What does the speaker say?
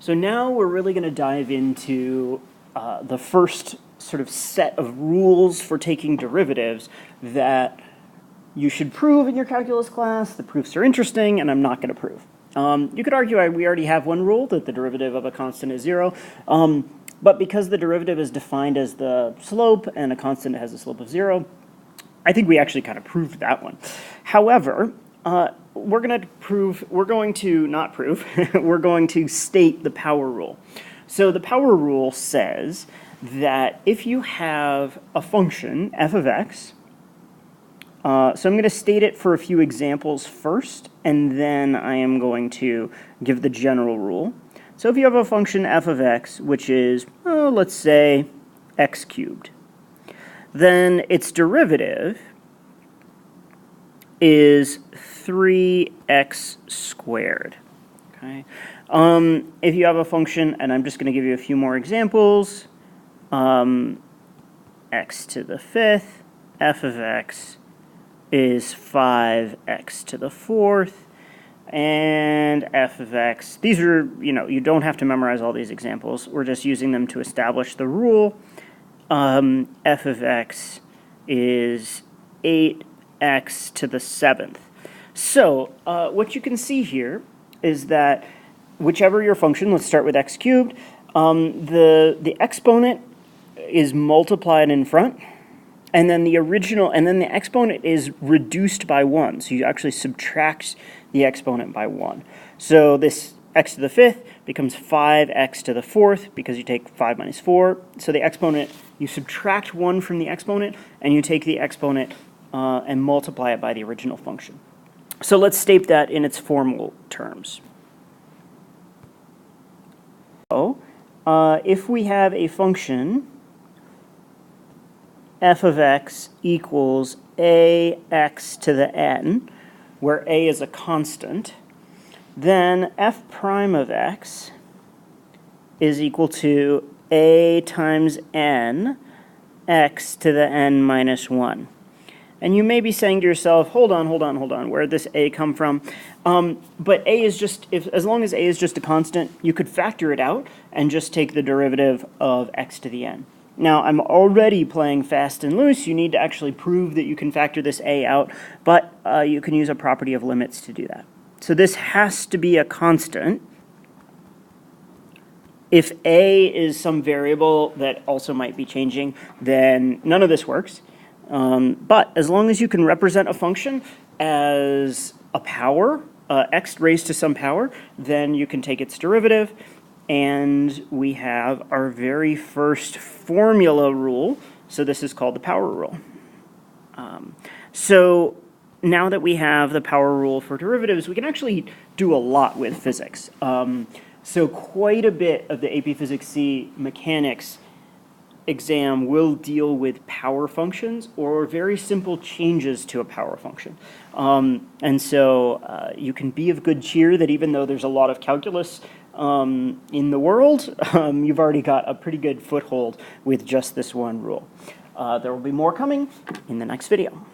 So now we're really going to dive into the first sort of set of rules for taking derivatives that you should prove in your calculus class. The proofs are interesting, and I'm not going to prove. You could argue we already have one rule, that the derivative of a constant is 0. But because the derivative is defined as the slope and a constant has a slope of 0, I think we actually kind of proved that one. However, we're going to state the power rule. So the power rule says that if you have a function, f of x, so I'm going to state it for a few examples first, and then I am going to give the general rule. So if you have a function f of x, which is, let's say, x cubed, then its derivative is 3x squared. Okay. If you have a function, and I'm just going to give you a few more examples, x to the 5th, f of x is 5x to the 4th, and f of x, these are, you don't have to memorize all these examples. We're just using them to establish the rule. F of x is 8x to the 7th. So what you can see here is that whichever your function, let's start with x cubed, the exponent is multiplied in front, and then the exponent is reduced by 1. So you actually subtract the exponent by 1. So this x to the 5th becomes 5x to the 4th because you take 5 minus 4. So the exponent, you subtract 1 from the exponent, and you take the exponent and multiply it by the original function. So let's state that in its formal terms. So if we have a function f of x equals ax to the n, where a is a constant, then f prime of x is equal to a times n x to the n minus 1. And you may be saying to yourself, hold on, where did this a come from? But a is just, as long as a is just a constant, you could factor it out and just take the derivative of x to the n. Now, I'm already playing fast and loose. You need to actually prove that you can factor this a out, but you can use a property of limits to do that. So this has to be a constant. If a is some variable that also might be changing, then none of this works. But as long as you can represent a function as a power, x raised to some power, then you can take its derivative. And we have our very first formula rule. So this is called the power rule. So now that we have the power rule for derivatives, we can actually do a lot with physics. So quite a bit of the AP Physics C mechanics exam will deal with power functions or very simple changes to a power function. And so you can be of good cheer that even though there's a lot of calculus in the world, you've already got a pretty good foothold with just this one rule. There will be more coming in the next video.